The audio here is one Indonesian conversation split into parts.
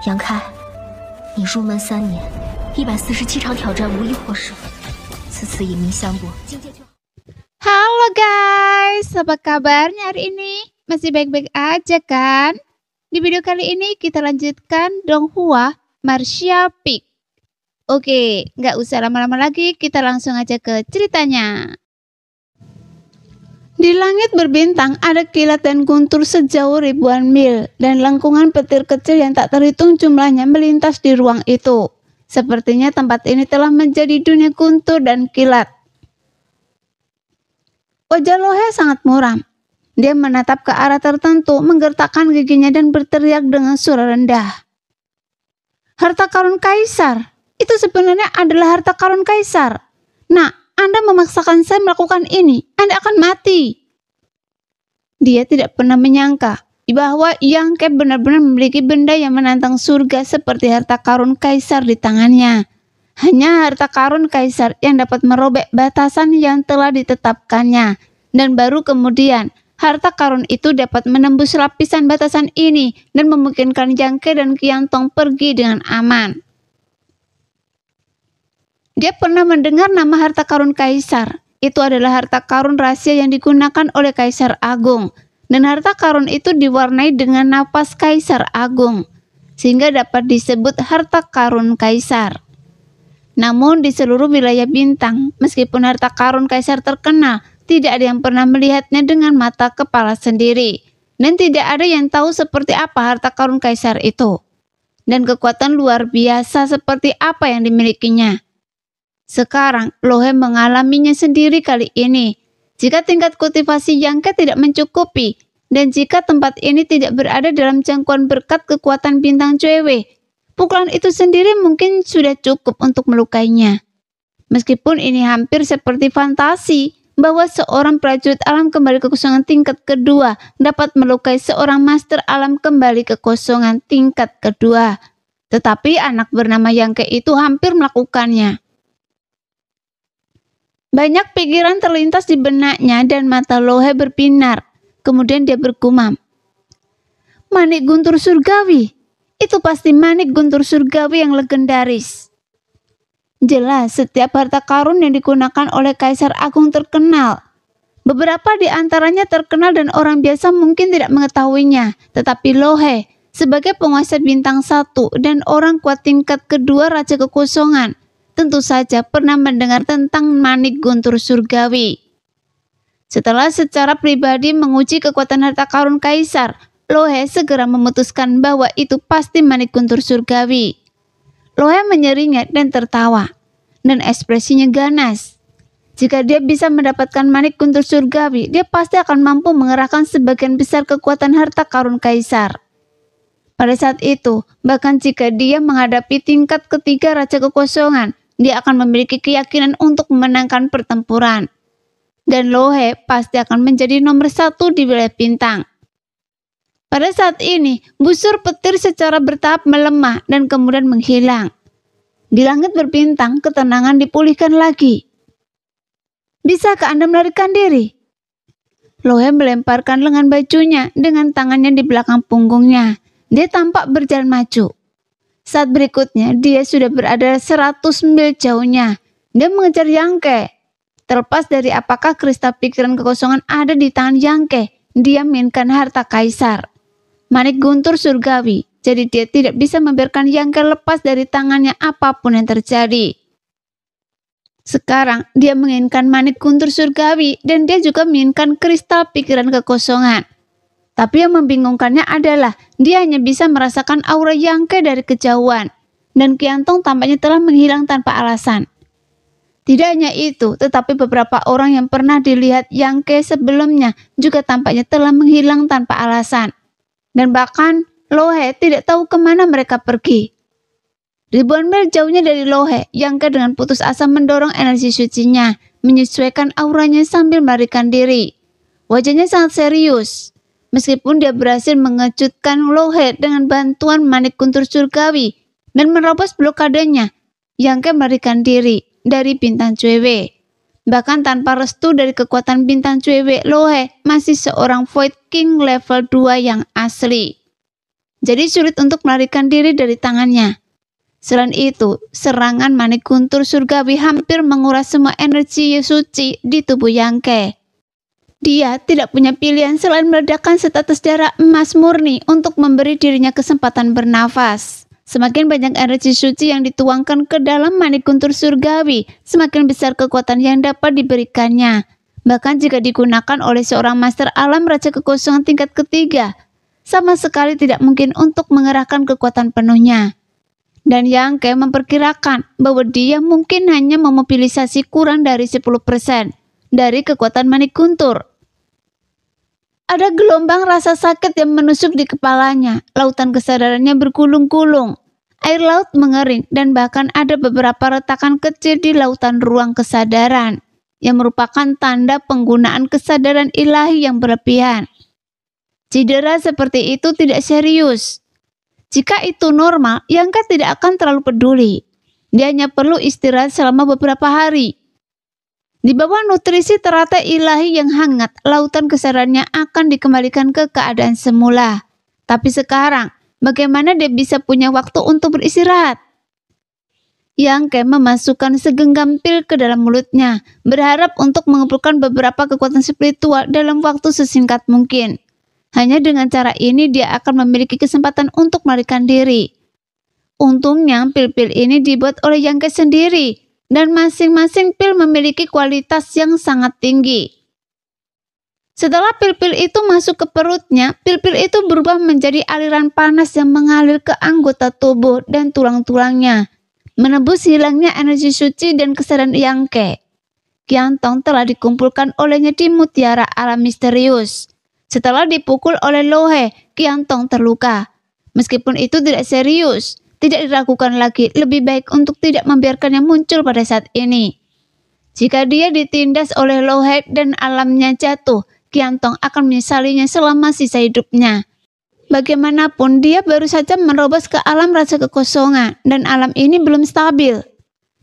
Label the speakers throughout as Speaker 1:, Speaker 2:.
Speaker 1: 杨开，你入门3年，147场挑战无一获胜，此次以名相搏，境界就好。
Speaker 2: Halo guys, apa kabarnya hari ini? Masih baik-baik aja kan? Di video kali ini kita lanjutkan Donghua Martial Peak. Oke, nggak usah lama-lama lagi, kita langsung aja ke ceritanya. Di langit berbintang ada kilat dan guntur sejauh ribuan mil, dan lengkungan petir kecil yang tak terhitung jumlahnya melintas di ruang itu. Sepertinya tempat ini telah menjadi dunia guntur dan kilat. Wajah Lohe sangat muram. Dia menatap ke arah tertentu, menggertakkan giginya dan berteriak dengan suara rendah. Harta karun kaisar, itu sebenarnya adalah harta karun kaisar. Nah, Anda memaksakan saya melakukan ini, Anda akan mati. Dia tidak pernah menyangka bahwa Yang Ke benar-benar memiliki benda yang menantang surga seperti harta karun kaisar di tangannya. Hanya harta karun kaisar yang dapat merobek batasan yang telah ditetapkannya. Dan baru kemudian, harta karun itu dapat menembus lapisan batasan ini dan memungkinkan Yang Ke dan Qian Tong pergi dengan aman. Dia pernah mendengar nama harta karun kaisar. Itu adalah harta karun rahasia yang digunakan oleh Kaisar Agung. Dan harta karun itu diwarnai dengan napas Kaisar Agung, sehingga dapat disebut harta karun kaisar. Namun di seluruh wilayah bintang, meskipun harta karun kaisar terkenal, tidak ada yang pernah melihatnya dengan mata kepala sendiri. Dan tidak ada yang tahu seperti apa harta karun kaisar itu. Dan kekuatan luar biasa seperti apa yang dimilikinya. Sekarang, Lohe mengalaminya sendiri kali ini. Jika tingkat kultivasi Yang Ke tidak mencukupi, dan jika tempat ini tidak berada dalam jangkauan berkat kekuatan bintang Cuewe, pukulan itu sendiri mungkin sudah cukup untuk melukainya. Meskipun ini hampir seperti fantasi bahwa seorang prajurit alam kembali kekosongan tingkat kedua dapat melukai seorang master alam kembali kekosongan tingkat kedua. Tetapi anak bernama Yang Ke itu hampir melakukannya. Banyak pikiran terlintas di benaknya dan mata Lohe berbinar. Kemudian dia bergumam, "Manik guntur surgawi. Itu pasti manik guntur surgawi yang legendaris." Jelas setiap harta karun yang digunakan oleh Kaisar Agung terkenal. Beberapa di antaranya terkenal dan orang biasa mungkin tidak mengetahuinya. Tetapi Lohe, sebagai penguasa bintang 1 dan orang kuat tingkat kedua Raja Kekosongan, tentu saja pernah mendengar tentang manik guntur surgawi. Setelah secara pribadi menguji kekuatan harta karun kaisar, Lohe segera memutuskan bahwa itu pasti manik guntur surgawi. Lohe menyeringat dan tertawa, dan ekspresinya ganas. Jika dia bisa mendapatkan manik guntur surgawi, dia pasti akan mampu mengerahkan sebagian besar kekuatan harta karun kaisar. Pada saat itu, bahkan jika dia menghadapi tingkat ketiga Raja Kekosongan, dia akan memiliki keyakinan untuk memenangkan pertempuran. Dan Lohe pasti akan menjadi nomor 1 di wilayah bintang. Pada saat ini, busur petir secara bertahap melemah dan kemudian menghilang. Di langit berbintang, ketenangan dipulihkan lagi. "Bisakah Anda melarikan diri?" Lohe melemparkan lengan bajunya dengan tangannya di belakang punggungnya. Dia tampak berjalan maju. Saat berikutnya, dia sudah berada 100 mil jauhnya. Dia mengejar Yang Ke. Terlepas dari apakah kristal pikiran kekosongan ada di tangan Yang Ke, dia menginginkan harta kaisar. Manik guntur surgawi, jadi dia tidak bisa membiarkan Yang Ke lepas dari tangannya apapun yang terjadi. Sekarang, dia menginginkan manik guntur surgawi dan dia juga menginginkan kristal pikiran kekosongan. Tapi yang membingungkannya adalah dia hanya bisa merasakan aura Yang Ke dari kejauhan, dan Qian Tong tampaknya telah menghilang tanpa alasan. Tidak hanya itu, tetapi beberapa orang yang pernah dilihat Yang Ke sebelumnya juga tampaknya telah menghilang tanpa alasan. Dan bahkan Lohe tidak tahu kemana mereka pergi. Ribuan mil jauhnya dari Lohe, Yang Ke dengan putus asa mendorong energi sucinya, menyesuaikan auranya sambil melarikan diri. Wajahnya sangat serius. Meskipun dia berhasil mengejutkan Lohe dengan bantuan manik guntur surgawi dan menerobos blokadenya, Yang Ke melarikan diri dari bintang Cuewe. Bahkan tanpa restu dari kekuatan bintang Cuewe, Lohe masih seorang Void King level 2 yang asli. jadi sulit untuk melarikan diri dari tangannya. Selain itu, serangan manik guntur surgawi hampir menguras semua energi suci di tubuh Yangke. Dia tidak punya pilihan selain meledakkan status darah emas murni untuk memberi dirinya kesempatan bernafas. Semakin banyak energi suci yang dituangkan ke dalam manik guntur surgawi, semakin besar kekuatan yang dapat diberikannya. Bahkan jika digunakan oleh seorang master alam Raja Kekosongan tingkat ketiga, sama sekali tidak mungkin untuk mengerahkan kekuatan penuhnya. Dan Yangke memperkirakan bahwa dia mungkin hanya memobilisasi kurang dari 10% dari kekuatan manik guntur. Ada gelombang rasa sakit yang menusuk di kepalanya, lautan kesadarannya bergulung-gulung, air laut mengering, dan bahkan ada beberapa retakan kecil di lautan ruang kesadaran, yang merupakan tanda penggunaan kesadaran ilahi yang berlebihan. Cedera seperti itu tidak serius. Jika itu normal, Yangke tidak akan terlalu peduli. Dia hanya perlu istirahat selama beberapa hari. Di bawah nutrisi teratai ilahi yang hangat, lautan kesadarannya akan dikembalikan ke keadaan semula. Tapi sekarang, bagaimana dia bisa punya waktu untuk beristirahat? Yangke memasukkan segenggam pil ke dalam mulutnya, berharap untuk mengumpulkan beberapa kekuatan spiritual dalam waktu sesingkat mungkin. Hanya dengan cara ini dia akan memiliki kesempatan untuk melarikan diri. Untungnya pil-pil ini dibuat oleh Yangke sendiri, dan masing-masing pil memiliki kualitas yang sangat tinggi. Setelah pil-pil itu masuk ke perutnya, pil-pil itu berubah menjadi aliran panas yang mengalir ke anggota tubuh dan tulang-tulangnya, menembus hilangnya energi suci dan kesadaran Yangke. Qiantong telah dikumpulkan olehnya di mutiara alam misterius. Setelah dipukul oleh Lohe, Qiantong terluka. Meskipun itu tidak serius, tidak diragukan lagi, lebih baik untuk tidak membiarkannya muncul pada saat ini. Jika dia ditindas oleh Lohe dan alamnya jatuh, Qiantong akan menyesalinya selama sisa hidupnya. Bagaimanapun, dia baru saja menerobos ke alam rasa kekosongan, dan alam ini belum stabil.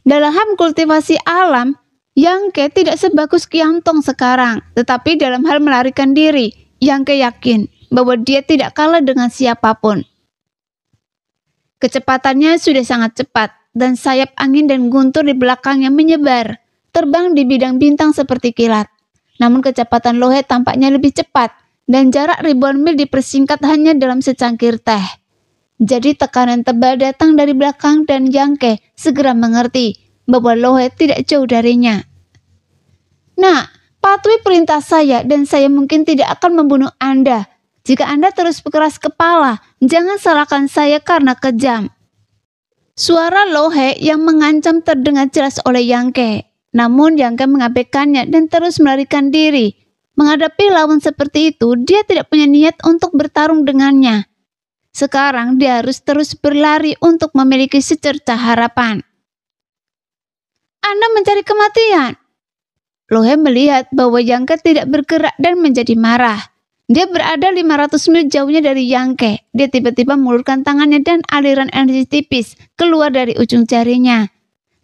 Speaker 2: Dalam kultivasi alam, Yangke tidak sebagus Qiantong sekarang, tetapi dalam hal melarikan diri, Yangke yakin bahwa dia tidak kalah dengan siapapun. Kecepatannya sudah sangat cepat, dan sayap angin dan guntur di belakangnya menyebar, terbang di bidang bintang seperti kilat. Namun kecepatan Lohe tampaknya lebih cepat, dan jarak ribuan mil dipersingkat hanya dalam secangkir teh. Jadi tekanan tebal datang dari belakang dan Yangke segera mengerti bahwa Lohe tidak jauh darinya. Nah, patuhi perintah saya dan saya mungkin tidak akan membunuh Anda. Jika Anda terus berkeras kepala, jangan salahkan saya karena kejam. Suara Lohe yang mengancam terdengar jelas oleh Yangke. Namun Yangke mengabaikannya dan terus melarikan diri. Menghadapi lawan seperti itu, dia tidak punya niat untuk bertarung dengannya. Sekarang dia harus terus berlari untuk memiliki secercah harapan. Anda mencari kematian. Lohe melihat bahwa Yangke tidak bergerak dan menjadi marah. Dia berada 500 mil jauhnya dari Yangke. Dia tiba-tiba mengulurkan tangannya dan aliran energi tipis keluar dari ujung jarinya.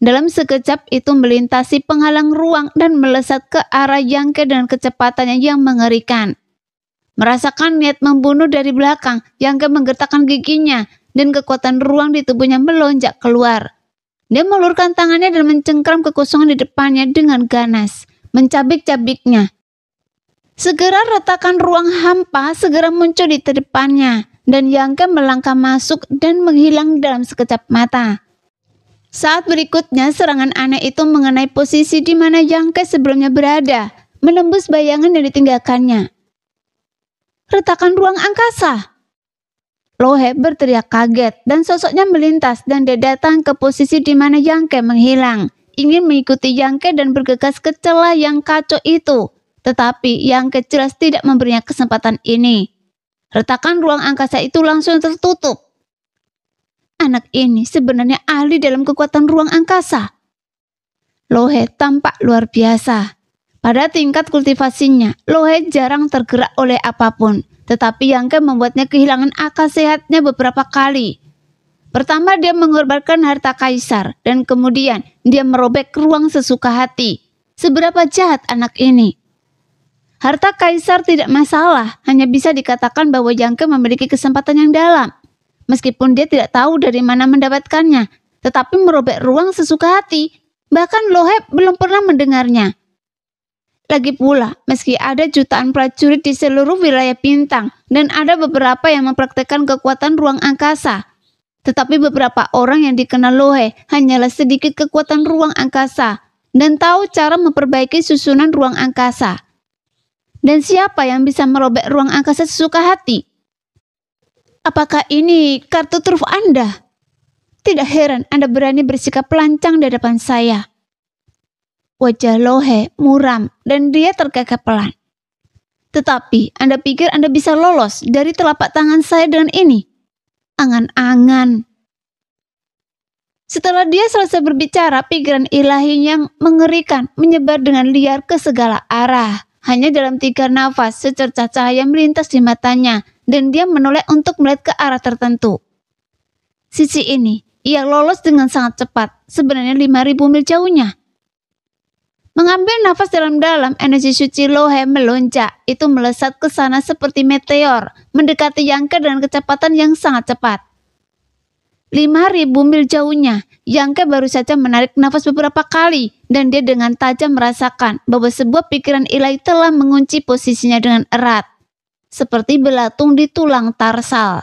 Speaker 2: Dalam sekejap itu melintasi penghalang ruang dan melesat ke arah Yangke dengan kecepatannya yang mengerikan. Merasakan niat membunuh dari belakang, Yangke menggertakkan giginya dan kekuatan ruang di tubuhnya melonjak keluar. Dia mengulurkan tangannya dan mencengkram kekosongan di depannya dengan ganas, mencabik-cabiknya. Segera retakan ruang hampa segera muncul di depannya, dan Yangke melangkah masuk dan menghilang dalam sekejap mata. Saat berikutnya, serangan aneh itu mengenai posisi di mana Yangke sebelumnya berada, menembus bayangan yang ditinggalkannya. Retakan ruang angkasa! Lohe berteriak kaget dan sosoknya melintas dan dia datang ke posisi di mana Yangke menghilang, ingin mengikuti Yangke dan bergegas ke celah yang kacau itu. Tetapi Yangke jelas tidak memberinya kesempatan ini. Retakan ruang angkasa itu langsung tertutup. Anak ini sebenarnya ahli dalam kekuatan ruang angkasa. Lohe tampak luar biasa. Pada tingkat kultivasinya, Lohe jarang tergerak oleh apapun. Tetapi Yangke membuatnya kehilangan akal sehatnya beberapa kali. Pertama dia mengorbankan harta kaisar, dan kemudian dia merobek ruang sesuka hati. Seberapa jahat anak ini. Harta kaisar tidak masalah, hanya bisa dikatakan bahwa Yangke memiliki kesempatan yang dalam. Meskipun dia tidak tahu dari mana mendapatkannya, tetapi merobek ruang sesuka hati. Bahkan Lohe belum pernah mendengarnya. Lagi pula, meski ada jutaan prajurit di seluruh wilayah bintang dan ada beberapa yang mempraktekkan kekuatan ruang angkasa, tetapi beberapa orang yang dikenal Lohe hanyalah sedikit kekuatan ruang angkasa dan tahu cara memperbaiki susunan ruang angkasa. Dan siapa yang bisa merobek ruang angkasa sesuka hati? Apakah ini kartu truf Anda? Tidak heran Anda berani bersikap lancang di hadapan saya. Wajah Lohe muram dan dia terkekeh pelan. Tetapi Anda pikir Anda bisa lolos dari telapak tangan saya dengan ini? Angan-angan. Setelah dia selesai berbicara, pikiran ilahi yang mengerikan menyebar dengan liar ke segala arah. Hanya dalam 3 nafas secercah cahaya melintas di matanya dan dia menoleh untuk melihat ke arah tertentu. Sisi ini, ia lolos dengan sangat cepat, sebenarnya 5.000 mil jauhnya. Mengambil nafas dalam-dalam, energi suci Lohe melonjak. Itu melesat ke sana seperti meteor, mendekati Yangke dengan kecepatan yang sangat cepat. 5.000 mil jauhnya, Yangke baru saja menarik nafas beberapa kali, dan dia dengan tajam merasakan bahwa sebuah pikiran ilahi telah mengunci posisinya dengan erat, seperti belatung di tulang tarsal.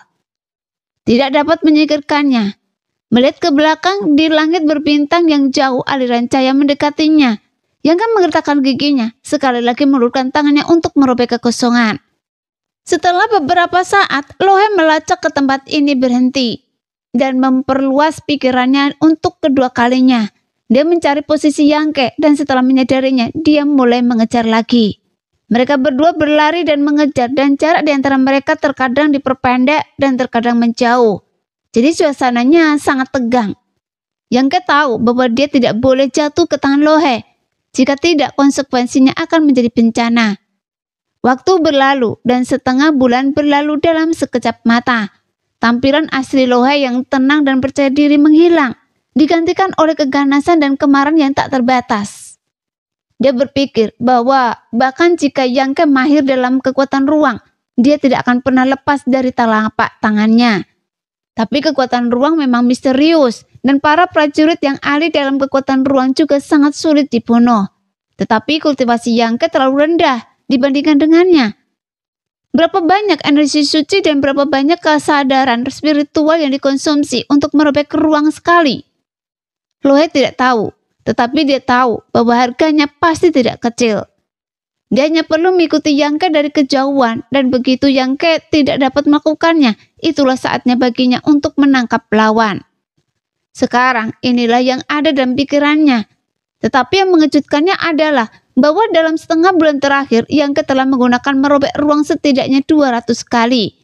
Speaker 2: Tidak dapat menyingkirkannya. Melihat ke belakang, di langit berbintang yang jauh aliran cahaya mendekatinya. Yangke menggertakkan giginya, sekali lagi mengulurkan tangannya untuk merobek kekosongan. Setelah beberapa saat, Lohe melacak ke tempat ini berhenti dan memperluas pikirannya untuk kedua kalinya. Dia mencari posisi Yangke dan setelah menyadarinya, dia mulai mengejar lagi. Mereka berdua berlari dan mengejar dan jarak di antara mereka terkadang diperpendek dan terkadang menjauh. Jadi suasananya sangat tegang. Yangke tahu bahwa dia tidak boleh jatuh ke tangan Lohe. Jika tidak, konsekuensinya akan menjadi bencana. Waktu berlalu dan setengah bulan berlalu dalam sekejap mata. Tampilan asli Lohe yang tenang dan percaya diri menghilang, digantikan oleh keganasan dan kemarahan yang tak terbatas. Dia berpikir bahwa bahkan jika Yangke mahir dalam kekuatan ruang, dia tidak akan pernah lepas dari telapak tangannya. Tapi kekuatan ruang memang misterius, dan para prajurit yang ahli dalam kekuatan ruang juga sangat sulit dibunuh. Tetapi kultivasi Yangke terlalu rendah dibandingkan dengannya. Berapa banyak energi suci dan berapa banyak kesadaran spiritual yang dikonsumsi untuk merobek ruang sekali? Lohe tidak tahu, tetapi dia tahu bahwa harganya pasti tidak kecil. Dia hanya perlu mengikuti Yangke dari kejauhan, dan begitu Yangke tidak dapat melakukannya, itulah saatnya baginya untuk menangkap lawan. Sekarang inilah yang ada dalam pikirannya. Tetapi yang mengejutkannya adalah bahwa dalam setengah bulan terakhir Yangke telah menggunakan merobek ruang setidaknya 200 kali.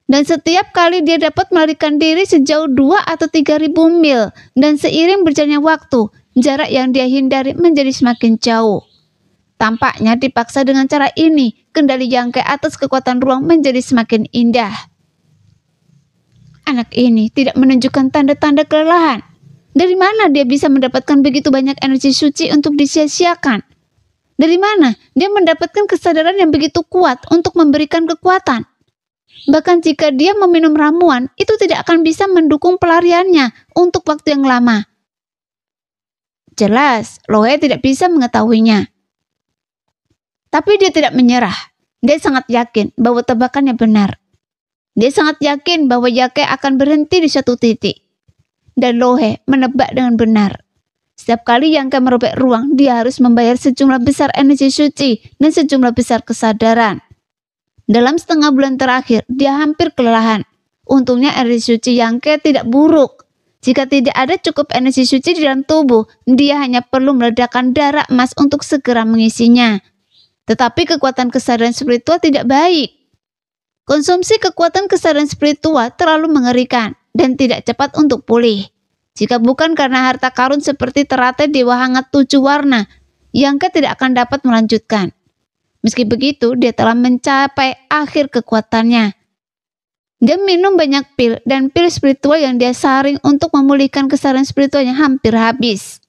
Speaker 2: Dan setiap kali dia dapat melarikan diri sejauh 2 atau 3.000 mil, dan seiring berjalannya waktu, jarak yang dia hindari menjadi semakin jauh. Tampaknya dipaksa dengan cara ini, kendali Yangke atas kekuatan ruang menjadi semakin indah. Anak ini tidak menunjukkan tanda-tanda kelelahan. Dari mana dia bisa mendapatkan begitu banyak energi suci untuk disia-siakan? Dari mana dia mendapatkan kesadaran yang begitu kuat untuk memberikan kekuatan? Bahkan jika dia meminum ramuan, itu tidak akan bisa mendukung pelariannya untuk waktu yang lama. Jelas, Lohe tidak bisa mengetahuinya. Tapi dia tidak menyerah. Dia sangat yakin bahwa tebakannya benar. Dia sangat yakin bahwa Yangke akan berhenti di suatu titik. Dan Lohe menebak dengan benar. Setiap kali Yangke merobek ruang, dia harus membayar sejumlah besar energi suci dan sejumlah besar kesadaran. Dalam setengah bulan terakhir, dia hampir kelelahan. Untungnya energi suci Yangke tidak buruk. Jika tidak ada cukup energi suci di dalam tubuh, dia hanya perlu meledakkan darah emas untuk segera mengisinya. Tetapi kekuatan kesadaran spiritual tidak baik. Konsumsi kekuatan kesadaran spiritual terlalu mengerikan dan tidak cepat untuk pulih. Jika bukan karena harta karun seperti teratai dewa hangat 7 warna, Yangke tidak akan dapat melanjutkan. Meski begitu, dia telah mencapai akhir kekuatannya. Dia minum banyak pil, dan pil spiritual yang dia saring untuk memulihkan kesadaran spiritualnya hampir habis.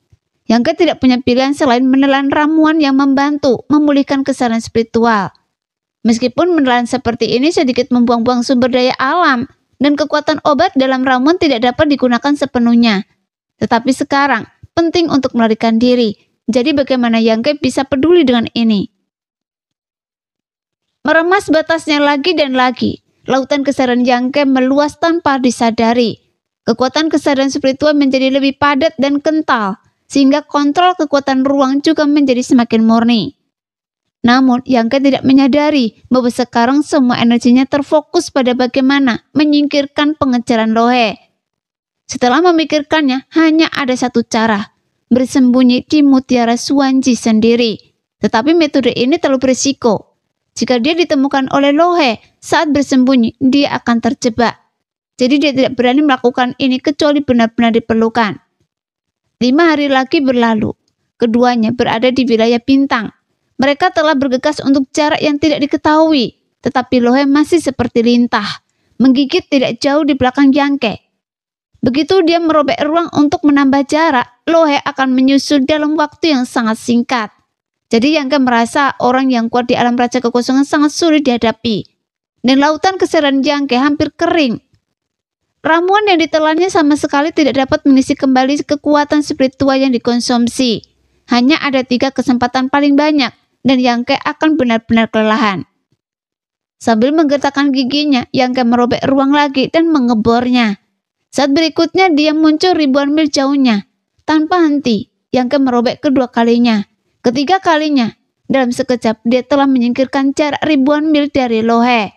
Speaker 2: Yangke tidak punya pilihan selain menelan ramuan yang membantu memulihkan kesadaran spiritual. Meskipun menelan seperti ini sedikit membuang-buang sumber daya alam, dan kekuatan obat dalam ramuan tidak dapat digunakan sepenuhnya. Tetapi sekarang, penting untuk melarikan diri. Jadi bagaimana Yangke bisa peduli dengan ini? Meremas batasnya lagi dan lagi. Lautan kesadaran Yangke meluas tanpa disadari. Kekuatan kesadaran spiritual menjadi lebih padat dan kental, sehingga kontrol kekuatan ruang juga menjadi semakin murni. Namun, Yangke tidak menyadari bahwa sekarang semua energinya terfokus pada bagaimana menyingkirkan pengejaran Lohe. Setelah memikirkannya, hanya ada satu cara, bersembunyi di Mutiara Suanji sendiri. Tetapi metode ini terlalu berisiko. Jika dia ditemukan oleh Lohe saat bersembunyi, dia akan terjebak. Jadi dia tidak berani melakukan ini kecuali benar-benar diperlukan. 5 hari lagi berlalu. Keduanya berada di wilayah bintang. Mereka telah bergegas untuk jarak yang tidak diketahui. Tetapi Lohe masih seperti lintah, menggigit tidak jauh di belakang Yangke. Begitu dia merobek ruang untuk menambah jarak, Lohe akan menyusul dalam waktu yang sangat singkat. Jadi Yangke merasa orang yang kuat di alam raja kekosongan sangat sulit dihadapi. Dan lautan kesadaran Yangke hampir kering. Ramuan yang ditelannya sama sekali tidak dapat mengisi kembali kekuatan spiritual yang dikonsumsi. Hanya ada 3 kesempatan paling banyak, dan Yangke akan benar-benar kelelahan. Sambil menggertakkan giginya, Yangke merobek ruang lagi dan mengebornya. Saat berikutnya dia muncul ribuan mil jauhnya. Tanpa henti, Yangke merobek kedua kalinya. Ketiga kalinya, dalam sekejap dia telah menyingkirkan jarak ribuan mil dari Lohe.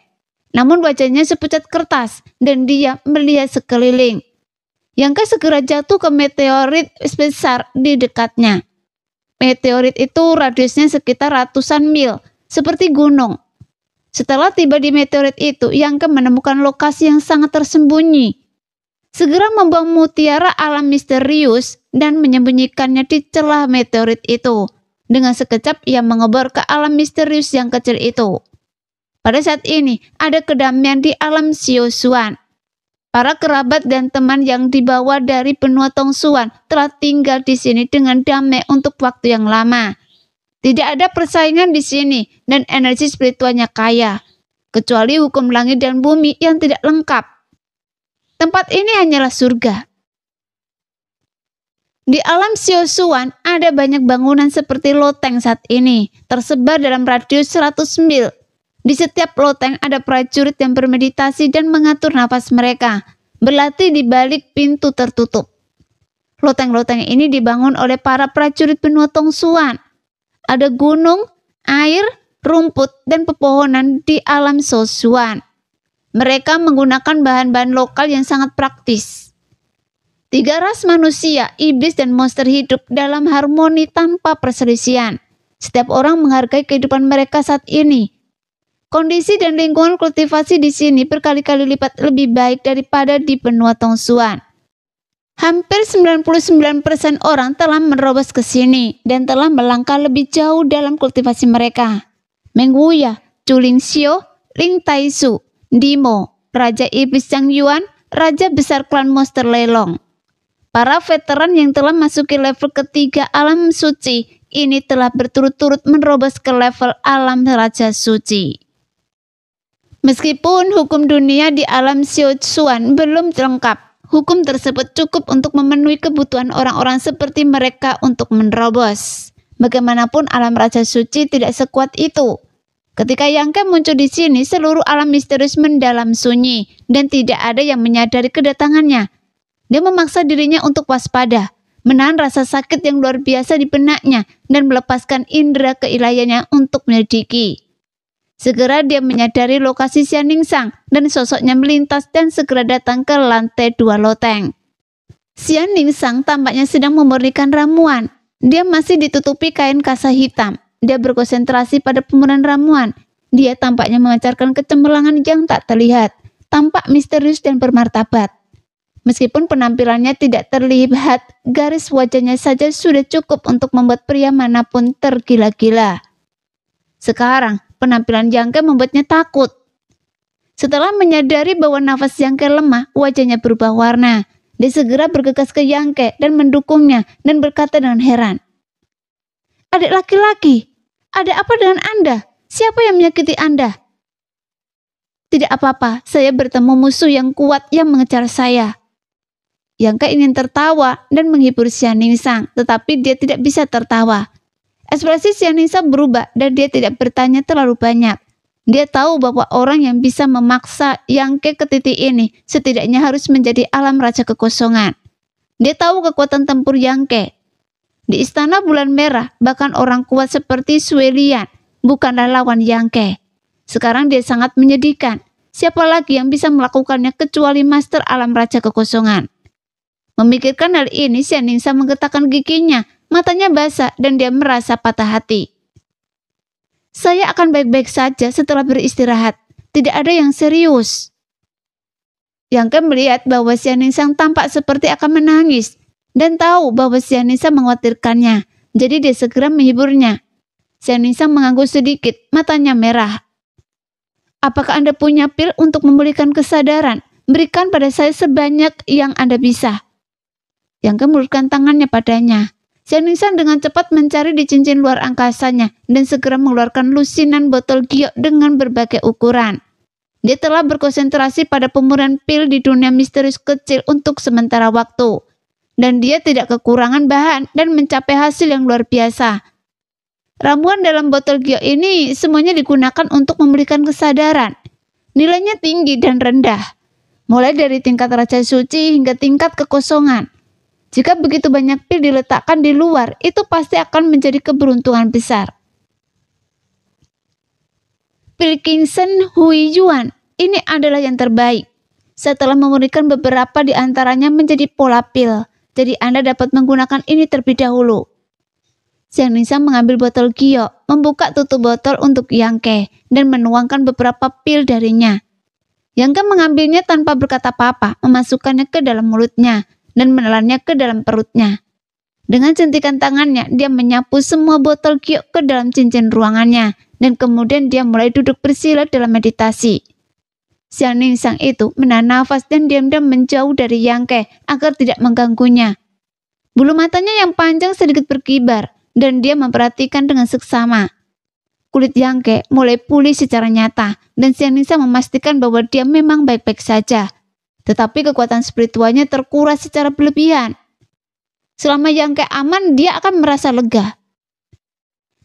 Speaker 2: Namun wajahnya sepucat kertas dan dia melihat sekeliling. Yangke segera jatuh ke meteorit besar di dekatnya. Meteorit itu radiusnya sekitar ratusan mil, seperti gunung. Setelah tiba di meteorit itu, Yangke menemukan lokasi yang sangat tersembunyi. Segera membuang mutiara alam misterius dan menyembunyikannya di celah meteorit itu. Dengan sekejap ia mengebor ke alam misterius yang kecil itu. Pada saat ini, ada kedamaian di alam Siosuan. Para kerabat dan teman yang dibawa dari benua Tongsuan telah tinggal di sini dengan damai untuk waktu yang lama. Tidak ada persaingan di sini dan energi spiritualnya kaya, kecuali hukum langit dan bumi yang tidak lengkap. Tempat ini hanyalah surga. Di alam Siosuan ada banyak bangunan seperti loteng saat ini, tersebar dalam radius 100 mil. Di setiap loteng ada prajurit yang bermeditasi dan mengatur nafas mereka, berlatih di balik pintu tertutup. Loteng-loteng ini dibangun oleh para prajurit benua Tongsuan. Ada gunung, air, rumput, dan pepohonan di alam Sosuan. Mereka menggunakan bahan-bahan lokal yang sangat praktis. 3 ras manusia, iblis, dan monster hidup dalam harmoni tanpa perselisihan. Setiap orang menghargai kehidupan mereka saat ini. Kondisi dan lingkungan kultivasi di sini berkali-kali lipat lebih baik daripada di benua Tongsuan. Hampir 99% orang telah menerobos ke sini dan telah melangkah lebih jauh dalam kultivasi mereka. Meng Wuya, Chu Lingxiu, Ling Taisu, Dimo, Raja Iblis Zhang Yuan, Raja Besar Klan Monster Lelong. Para veteran yang telah masuki level ketiga alam suci ini telah berturut-turut menerobos ke level alam Raja Suci. Meskipun hukum dunia di alam Siosuan belum lengkap, hukum tersebut cukup untuk memenuhi kebutuhan orang-orang seperti mereka untuk menerobos. Bagaimanapun alam Raja Suci tidak sekuat itu. Ketika Yangke muncul di sini, seluruh alam misterius mendalam sunyi dan tidak ada yang menyadari kedatangannya. Dia memaksa dirinya untuk waspada, menahan rasa sakit yang luar biasa di benaknya dan melepaskan indera keilahiannya untuk menyelidiki. Segera dia menyadari lokasi Xianningsang dan sosoknya melintas dan segera datang ke lantai 2 loteng. Xianningsang tampaknya sedang memurnikan ramuan. Dia masih ditutupi kain kasa hitam. Dia berkonsentrasi pada pemurnian ramuan. Dia tampaknya memancarkan kecemerlangan yang tak terlihat, tampak misterius dan bermartabat. Meskipun penampilannya tidak terlihat, garis wajahnya saja sudah cukup untuk membuat pria manapun tergila-gila. Sekarang, penampilan Yangke membuatnya takut. Setelah menyadari bahwa nafas Yangke lemah, wajahnya berubah warna. Dia segera bergegas ke Yangke dan mendukungnya dan berkata dengan heran, "Adik laki-laki, ada apa dengan Anda? Siapa yang menyakiti Anda?" Tidak apa-apa, saya bertemu musuh yang kuat yang mengejar saya. Yangke ingin tertawa dan menghibur Xianningsang, tetapi dia tidak bisa tertawa. Ekspresi Xianningsang berubah dan dia tidak bertanya terlalu banyak. Dia tahu bahwa orang yang bisa memaksa Yangke ke titik ini setidaknya harus menjadi alam raja kekosongan. Dia tahu kekuatan tempur Yangke. Di Istana Bulan Merah, bahkan orang kuat seperti Sui Lian bukanlah lawan Yangke. Sekarang dia sangat menyedihkan. Siapa lagi yang bisa melakukannya kecuali Master Alam Raja Kekosongan? Memikirkan hal ini, Xianningsang menggetakkan giginya, matanya basah dan dia merasa patah hati. Saya akan baik-baik saja setelah beristirahat. Tidak ada yang serius. Yangke melihat bahwa Xianningsang tampak seperti akan menangis dan tahu bahwa Xianningsang mengkhawatirkannya. Jadi dia segera menghiburnya. Xianningsang mengangguk sedikit, matanya merah. Apakah Anda punya pil untuk memulihkan kesadaran? Berikan pada saya sebanyak yang Anda bisa. Yangke mengulurkan tangannya padanya. Xianningsang dengan cepat mencari di cincin luar angkasanya dan segera mengeluarkan lusinan botol giok dengan berbagai ukuran. Dia telah berkonsentrasi pada pemurnian pil di dunia misterius kecil untuk sementara waktu. Dan dia tidak kekurangan bahan dan mencapai hasil yang luar biasa. Ramuan dalam botol giok ini semuanya digunakan untuk memulihkan kesadaran. Nilainya tinggi dan rendah. Mulai dari tingkat Raja Suci hingga tingkat kekosongan. Jika begitu banyak pil diletakkan di luar, itu pasti akan menjadi keberuntungan besar. Pil Qingsen Hui Yuan, ini adalah yang terbaik. Setelah memurnikan beberapa di antaranya menjadi pola pil, jadi Anda dapat menggunakan ini terlebih dahulu. Xianningsang mengambil botol giok, membuka tutup botol untuk Yangke, dan menuangkan beberapa pil darinya. Yangke mengambilnya tanpa berkata apa-apa, memasukkannya ke dalam mulutnya, dan menelannya ke dalam perutnya. Dengan sentikan tangannya, dia menyapu semua botol giok ke dalam cincin ruangannya, dan kemudian dia mulai duduk bersila dalam meditasi. Xianningsang itu menahan nafas dan diam-diam menjauh dari Yangke agar tidak mengganggunya. Bulu matanya yang panjang sedikit berkibar, dan dia memperhatikan dengan seksama. Kulit Yangke mulai pulih secara nyata, dan Xianningsang memastikan bahwa dia memang baik-baik saja. Tetapi kekuatan spiritualnya terkuras secara berlebihan. Selama Yangke aman, dia akan merasa lega.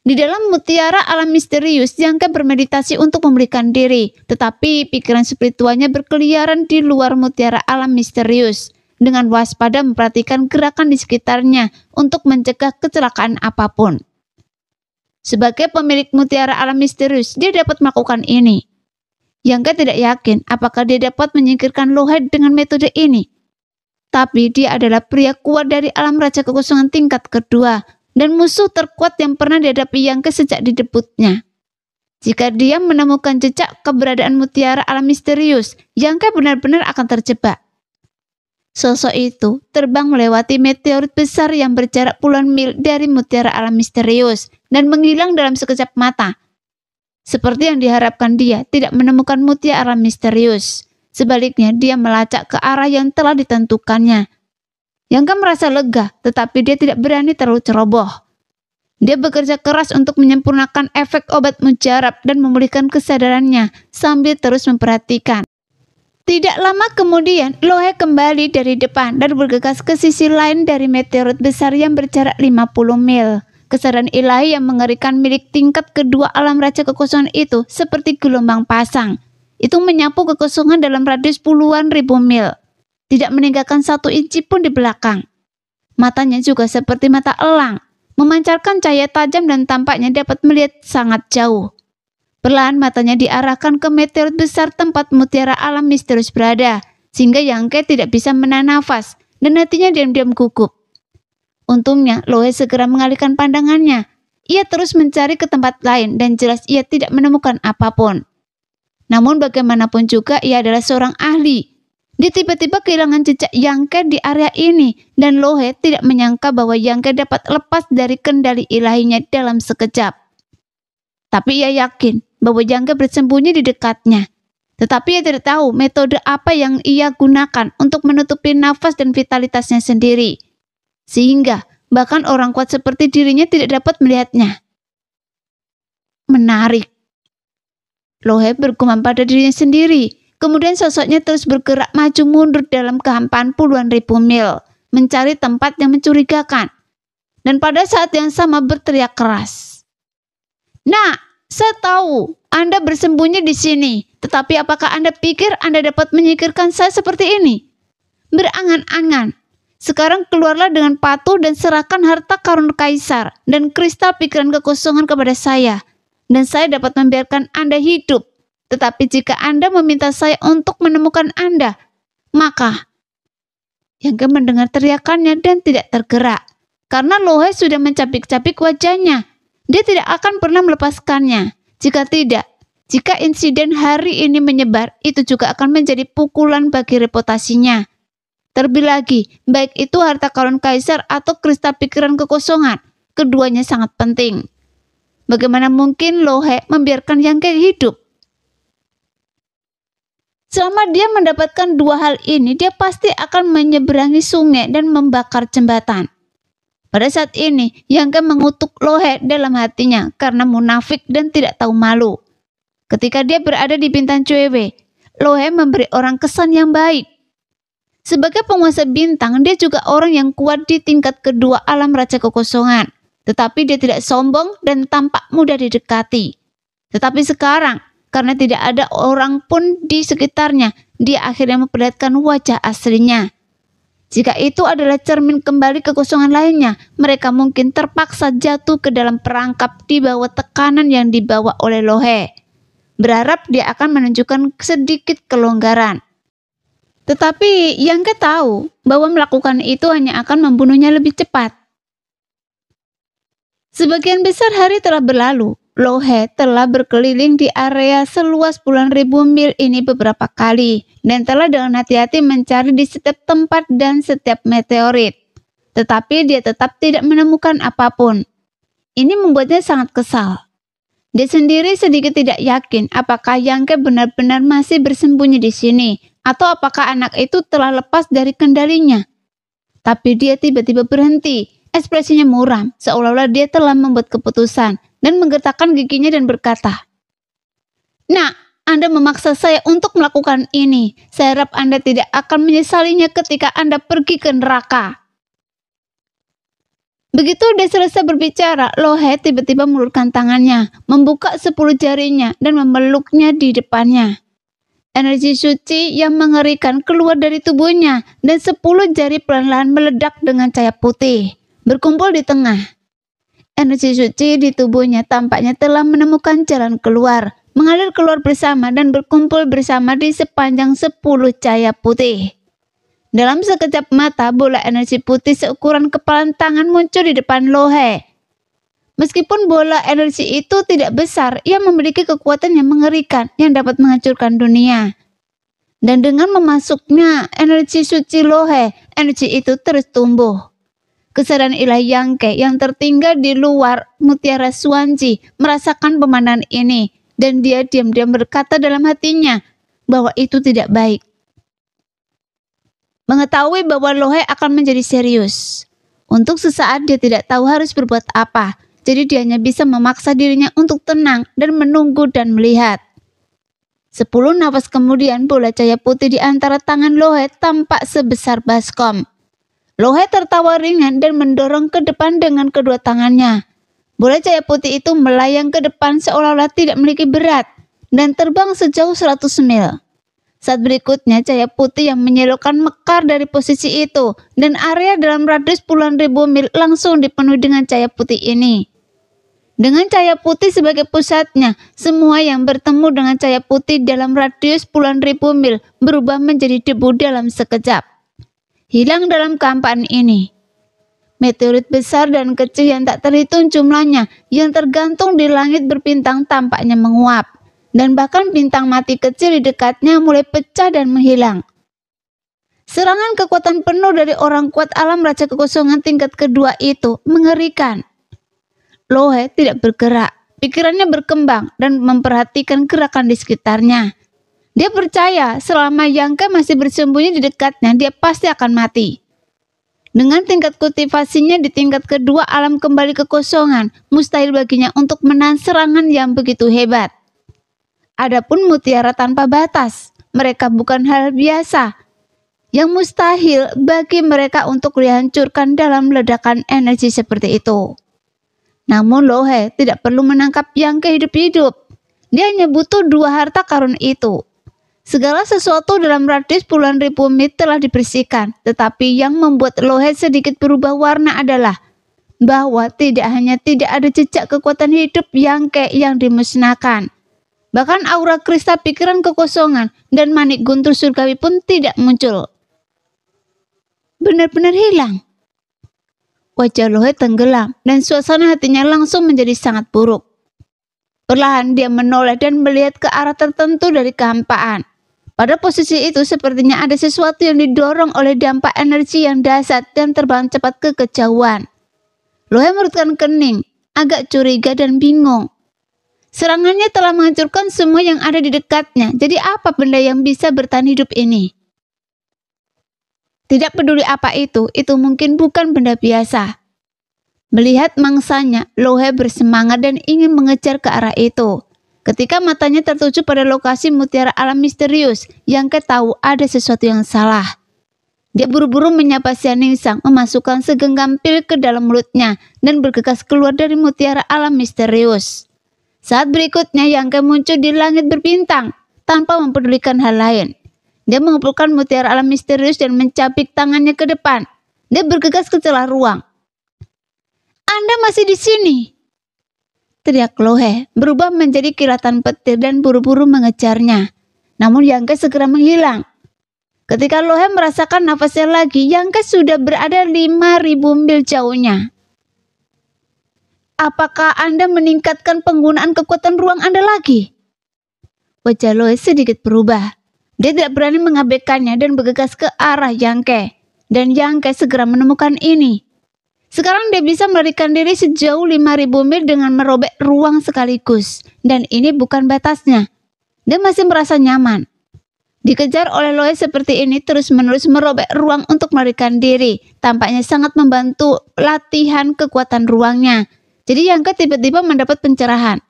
Speaker 2: Di dalam mutiara alam misterius, Yangke bermeditasi untuk memulihkan diri, tetapi pikiran spiritualnya berkeliaran di luar mutiara alam misterius, dengan waspada memperhatikan gerakan di sekitarnya untuk mencegah kecelakaan apapun. Sebagai pemilik mutiara alam misterius, dia dapat melakukan ini. Yangke tidak yakin apakah dia dapat menyingkirkan Lo He dengan metode ini. Tapi dia adalah pria kuat dari alam raja kekosongan tingkat kedua dan musuh terkuat yang pernah dihadapi Yangke sejak di debutnya. Jika dia menemukan jejak keberadaan mutiara alam misterius, Yangke benar-benar akan terjebak. Sosok itu terbang melewati meteorit besar yang berjarak puluhan mil dari mutiara alam misterius dan menghilang dalam sekejap mata. Seperti yang diharapkan, dia tidak menemukan mutiara alam misterius. Sebaliknya, dia melacak ke arah yang telah ditentukannya. Yangke merasa lega, tetapi dia tidak berani terlalu ceroboh. Dia bekerja keras untuk menyempurnakan efek obat mujarab dan memulihkan kesadarannya sambil terus memperhatikan. Tidak lama kemudian, Lo He kembali dari depan dan bergegas ke sisi lain dari meteorit besar yang berjarak 50 mil. Kesadaran ilahi yang mengerikan milik tingkat kedua alam raja kekosongan itu seperti gelombang pasang. Itu menyapu kekosongan dalam radius puluhan ribu mil. Tidak meninggalkan 1 inci pun di belakang. Matanya juga seperti mata elang, memancarkan cahaya tajam dan tampaknya dapat melihat sangat jauh. Perlahan matanya diarahkan ke meteorit besar tempat mutiara alam misterius berada, sehingga Yangke tidak bisa menahan nafas dan hatinya diam-diam gugup. Untungnya, Lo He segera mengalihkan pandangannya. Ia terus mencari ke tempat lain dan jelas ia tidak menemukan apapun. Namun bagaimanapun juga ia adalah seorang ahli. Dia tiba-tiba kehilangan jejak Yangke di area ini dan Lo He tidak menyangka bahwa Yangke dapat lepas dari kendali ilahinya dalam sekejap. Tapi ia yakin bahwa Yangke bersembunyi di dekatnya. Tetapi ia tidak tahu metode apa yang ia gunakan untuk menutupi nafas dan vitalitasnya sendiri. Sehingga bahkan orang kuat seperti dirinya tidak dapat melihatnya. Menarik. Lohe bergumam pada dirinya sendiri. Kemudian sosoknya terus bergerak maju mundur dalam kehampaan puluhan ribu mil, mencari tempat yang mencurigakan. Dan pada saat yang sama berteriak keras. "Nah, saya tahu Anda bersembunyi di sini, tetapi apakah Anda pikir Anda dapat menyingkirkan saya seperti ini? Berangan-angan. Sekarang keluarlah dengan patuh dan serahkan harta karun kaisar dan kristal pikiran kekosongan kepada saya, dan saya dapat membiarkan Anda hidup. Tetapi jika Anda meminta saya untuk menemukan Anda, maka..." Yangke mendengar teriakannya dan tidak tergerak, karena Lohe sudah mencapik-capik wajahnya. Dia tidak akan pernah melepaskannya. Jika tidak, jika insiden hari ini menyebar, itu juga akan menjadi pukulan bagi reputasinya. Terlebih lagi, baik itu harta karun kaisar atau kristal pikiran kekosongan, keduanya sangat penting. Bagaimana mungkin Lohe membiarkan Yangke hidup? Selama dia mendapatkan dua hal ini, dia pasti akan menyeberangi sungai dan membakar jembatan. Pada saat ini, Yangke mengutuk Lohe dalam hatinya karena munafik dan tidak tahu malu. Ketika dia berada di bintang Cuewe, Lohe memberi orang kesan yang baik. Sebagai penguasa bintang, dia juga orang yang kuat di tingkat kedua alam raja kekosongan. Tetapi dia tidak sombong dan tampak mudah didekati. Tetapi sekarang, karena tidak ada orang pun di sekitarnya, dia akhirnya memperlihatkan wajah aslinya. Jika itu adalah cermin kembali kekosongan lainnya, mereka mungkin terpaksa jatuh ke dalam perangkap di bawah tekanan yang dibawa oleh Lohe. Berharap dia akan menunjukkan sedikit kelonggaran. Tetapi Yangke tahu bahwa melakukan itu hanya akan membunuhnya lebih cepat. Sebagian besar hari telah berlalu. Lohe telah berkeliling di area seluas puluhan ribu mil ini beberapa kali dan telah dengan hati-hati mencari di setiap tempat dan setiap meteorit. Tetapi dia tetap tidak menemukan apapun. Ini membuatnya sangat kesal. Dia sendiri sedikit tidak yakin apakah Yangke benar-benar masih bersembunyi di sini atau apakah anak itu telah lepas dari kendalinya. Tapi dia tiba-tiba berhenti, ekspresinya muram, seolah-olah dia telah membuat keputusan dan menggertakkan giginya dan berkata, "Nah, Anda memaksa saya untuk melakukan ini. Saya harap Anda tidak akan menyesalinya ketika Anda pergi ke neraka." Begitu dia selesai berbicara, Lohe tiba-tiba mengulurkan tangannya, membuka 10 jarinya dan memeluknya di depannya. Energi suci yang mengerikan keluar dari tubuhnya dan 10 jari perlahan-lahan meledak dengan cahaya putih, berkumpul di tengah. Energi suci di tubuhnya tampaknya telah menemukan jalan keluar, mengalir keluar bersama dan berkumpul bersama di sepanjang 10 cahaya putih. Dalam sekejap mata, bola energi putih seukuran kepalan tangan muncul di depan Lohe. Meskipun bola energi itu tidak besar, ia memiliki kekuatan yang mengerikan yang dapat menghancurkan dunia. Dan dengan memasuknya energi suci Lohe, energi itu terus tumbuh. Kesadaran ilahi Yangke yang tertinggal di luar Mutiara Suanji merasakan pemandangan ini, dan dia diam-diam berkata dalam hatinya bahwa itu tidak baik. Mengetahui bahwa Lohe akan menjadi serius. Untuk sesaat dia tidak tahu harus berbuat apa. Jadi dia hanya bisa memaksa dirinya untuk tenang dan menunggu dan melihat. 10 nafas kemudian bola cahaya putih di antara tangan Lohe tampak sebesar baskom. Lohe tertawa ringan dan mendorong ke depan dengan kedua tangannya. Bola cahaya putih itu melayang ke depan seolah-olah tidak memiliki berat dan terbang sejauh 100 mil. Saat berikutnya cahaya putih yang menyilaukan mekar dari posisi itu dan area dalam radius puluhan ribu mil langsung dipenuhi dengan cahaya putih ini. Dengan cahaya putih sebagai pusatnya, semua yang bertemu dengan cahaya putih dalam radius puluhan ribu mil berubah menjadi debu dalam sekejap. Hilang dalam kehampaan ini. Meteorit besar dan kecil yang tak terhitung jumlahnya yang tergantung di langit berbintang tampaknya menguap. Dan bahkan bintang mati kecil di dekatnya mulai pecah dan menghilang. Serangan kekuatan penuh dari orang kuat alam raja kekosongan tingkat kedua itu mengerikan. Lohe tidak bergerak, pikirannya berkembang dan memperhatikan gerakan di sekitarnya. Dia percaya selama Yangke masih bersembunyi di dekatnya, dia pasti akan mati. Dengan tingkat kultivasinya di tingkat kedua alam kembali kekosongan, mustahil baginya untuk menahan serangan yang begitu hebat. Adapun mutiara tanpa batas, mereka bukan hal biasa yang mustahil bagi mereka untuk dihancurkan dalam ledakan energi seperti itu. Namun Lohe tidak perlu menangkap Yang hidup-hidup. Dia hanya butuh 2 harta karun itu. Segala sesuatu dalam radius puluhan ribu mil telah dibersihkan, tetapi yang membuat Lohe sedikit berubah warna adalah bahwa tidak hanya tidak ada jejak kekuatan hidup Yang yang dimusnahkan, bahkan aura kristal pikiran kekosongan dan manik guntur surgawi pun tidak muncul. Benar-benar hilang. Wajah Lohe tenggelam dan suasana hatinya langsung menjadi sangat buruk. Perlahan dia menoleh dan melihat ke arah tertentu dari kehampaan. Pada posisi itu sepertinya ada sesuatu yang didorong oleh dampak energi yang dahsyat dan terbang cepat ke kejauhan. Lohe merutkan kening, agak curiga dan bingung. Serangannya telah menghancurkan semua yang ada di dekatnya, jadi apa benda yang bisa bertahan hidup ini? Tidak peduli apa itu mungkin bukan benda biasa. Melihat mangsanya, Lohe bersemangat dan ingin mengejar ke arah itu. Ketika matanya tertuju pada lokasi mutiara alam misterius, Yang tahu ada sesuatu yang salah. Dia buru-buru menyapa Xianingsang, memasukkan segenggam pil ke dalam mulutnya dan bergegas keluar dari mutiara alam misterius. Saat berikutnya Yang muncul di langit berbintang tanpa mempedulikan hal lain. Dia mengumpulkan mutiara alam misterius dan mencabik tangannya ke depan. Dia bergegas ke celah ruang. "Anda masih di sini!" teriak Lohe, berubah menjadi kilatan petir dan buru-buru mengejarnya. Namun Yang segera menghilang. Ketika Lohe merasakan nafasnya lagi, Yang sudah berada 5.000 mil jauhnya. "Apakah Anda meningkatkan penggunaan kekuatan ruang Anda lagi?" Wajah Lohe sedikit berubah. Dia tidak berani mengabaikannya dan bergegas ke arah Yang. Dan Yang segera menemukan ini. Sekarang dia bisa melarikan diri sejauh 5.000 mil dengan merobek ruang sekaligus. Dan ini bukan batasnya. Dia masih merasa nyaman. Dikejar oleh Lohe seperti ini terus-menerus merobek ruang untuk melarikan diri. Tampaknya sangat membantu latihan kekuatan ruangnya. Jadi Yang tiba-tiba mendapat pencerahan.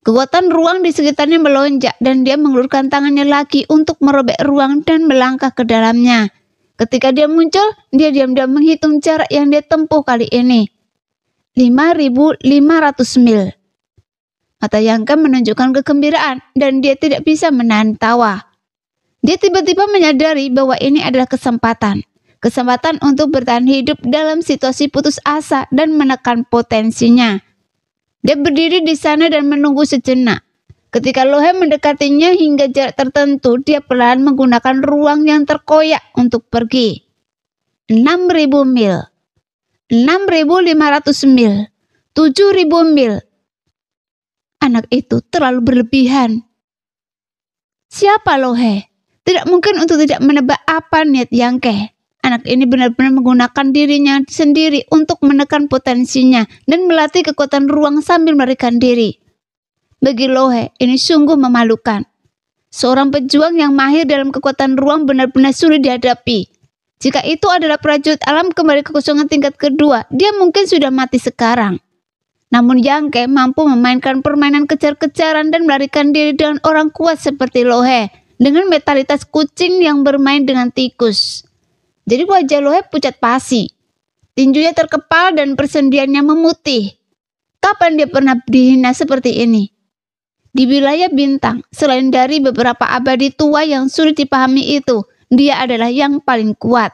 Speaker 2: Kekuatan ruang di sekitarnya melonjak dan dia mengulurkan tangannya lagi untuk merobek ruang dan melangkah ke dalamnya. Ketika dia muncul, dia diam-diam menghitung jarak yang dia tempuh kali ini. 5.500 mil. Mata Yang menunjukkan kegembiraan dan dia tidak bisa menahan tawa. Dia tiba-tiba menyadari bahwa ini adalah kesempatan. Kesempatan untuk bertahan hidup dalam situasi putus asa dan menekan potensinya. Dia berdiri di sana dan menunggu sejenak. Ketika Lohe mendekatinya hingga jarak tertentu, dia perlahan menggunakan ruang yang terkoyak untuk pergi. 6.000 mil. 6.500 mil. 7.000 mil. Anak itu terlalu berlebihan. Siapa Lohe? Tidak mungkin untuk tidak menebak apa niat Yang. Anak ini benar-benar menggunakan dirinya sendiri untuk menekan potensinya dan melatih kekuatan ruang sambil melarikan diri. Bagi Lohe, ini sungguh memalukan. Seorang pejuang yang mahir dalam kekuatan ruang benar-benar sulit dihadapi. Jika itu adalah prajurit alam kembali kekosongan tingkat kedua, dia mungkin sudah mati sekarang. Namun Yang mampu memainkan permainan kejar-kejaran dan melarikan diri dengan orang kuat seperti Lohe, dengan mentalitas kucing yang bermain dengan tikus. Jadi wajah Lohe pucat pasi. Tinjunya terkepal dan persendiannya memutih. Kapan dia pernah dihina seperti ini? Di wilayah bintang, selain dari beberapa abadi tua yang sulit dipahami itu, dia adalah yang paling kuat.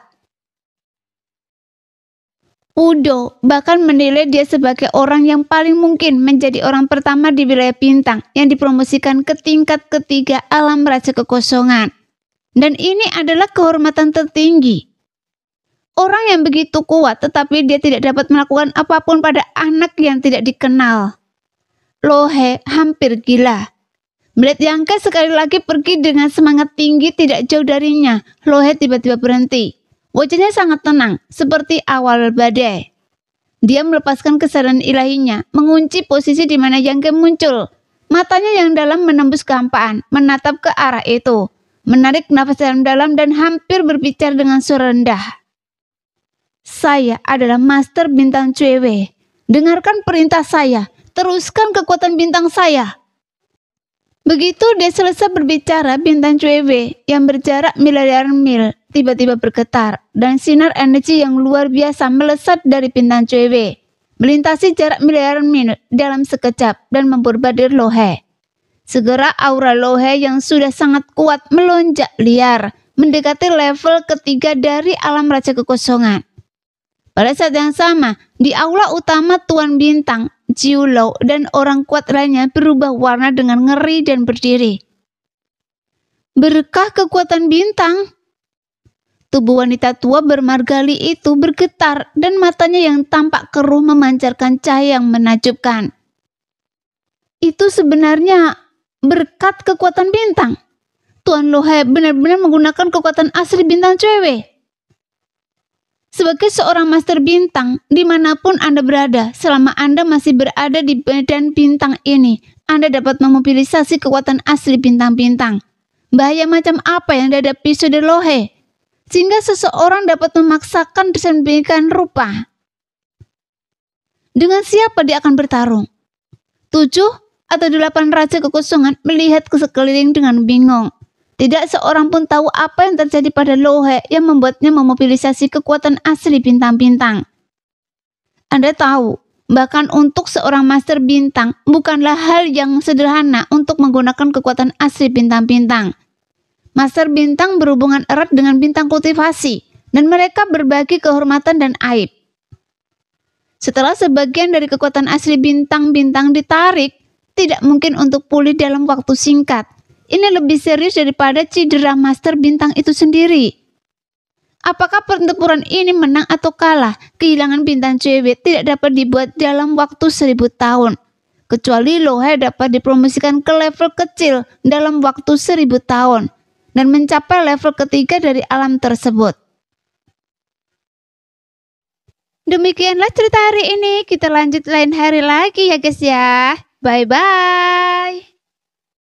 Speaker 2: Udo bahkan menilai dia sebagai orang yang paling mungkin menjadi orang pertama di wilayah bintang yang dipromosikan ke tingkat ketiga alam raja kekosongan. Dan ini adalah kehormatan tertinggi. Orang yang begitu kuat tetapi dia tidak dapat melakukan apapun pada anak yang tidak dikenal. Lohe hampir gila. Melihat Yang sekali lagi pergi dengan semangat tinggi tidak jauh darinya, Lohe tiba-tiba berhenti. Wajahnya sangat tenang, seperti awal badai. Dia melepaskan kesadaran ilahinya, mengunci posisi di mana Yang muncul. Matanya yang dalam menembus kehampaan, menatap ke arah itu, menarik nafas dalam-dalam dan hampir berbicara dengan suara rendah. "Saya adalah Master Bintang Cuewe. Dengarkan perintah saya. Teruskan kekuatan bintang saya." Begitu dia selesai berbicara, bintang cuewe yang berjarak miliaran mil tiba-tiba bergetar dan sinar energi yang luar biasa melesat dari bintang cuewe, melintasi jarak miliaran mil dalam sekejap dan memborbadir Lohe. Segera aura Lohe yang sudah sangat kuat melonjak liar, mendekati level ketiga dari alam Raja Kekosongan. Pada saat yang sama, di aula utama Tuan Bintang, Jiulo dan orang kuat lainnya berubah warna dengan ngeri dan berdiri. Berkah kekuatan bintang, tubuh wanita tua bermargali itu bergetar dan matanya yang tampak keruh memancarkan cahaya yang menakjubkan. Itu sebenarnya berkat kekuatan bintang. Tuan Lohe benar-benar menggunakan kekuatan asli bintang cuewe. Sebagai seorang master bintang, dimanapun Anda berada, selama Anda masih berada di medan bintang ini, Anda dapat memobilisasi kekuatan asli bintang-bintang. Bahaya macam apa yang dihadapi Saudara Lohe? Sehingga seseorang dapat memaksakan sedemikian rupa. Dengan siapa dia akan bertarung? 7 atau 8 Raja Kekosongan melihat ke sekeliling dengan bingung. Tidak seorang pun tahu apa yang terjadi pada Lohe yang membuatnya memobilisasi kekuatan asli bintang-bintang. Anda tahu, bahkan untuk seorang master bintang bukanlah hal yang sederhana untuk menggunakan kekuatan asli bintang-bintang. Master bintang berhubungan erat dengan bintang kultivasi, dan mereka berbagi kehormatan dan aib. Setelah sebagian dari kekuatan asli bintang-bintang ditarik, tidak mungkin untuk pulih dalam waktu singkat. Ini lebih serius daripada cedera master bintang itu sendiri. Apakah pertempuran ini menang atau kalah? Kehilangan bintang cuewe tidak dapat dibuat dalam waktu 1000 tahun. Kecuali Lohe dapat dipromosikan ke level kecil dalam waktu 1000 tahun. Dan mencapai level ketiga dari alam tersebut. Demikianlah cerita hari ini. Kita lanjut lain hari lagi ya guys ya. Bye-bye.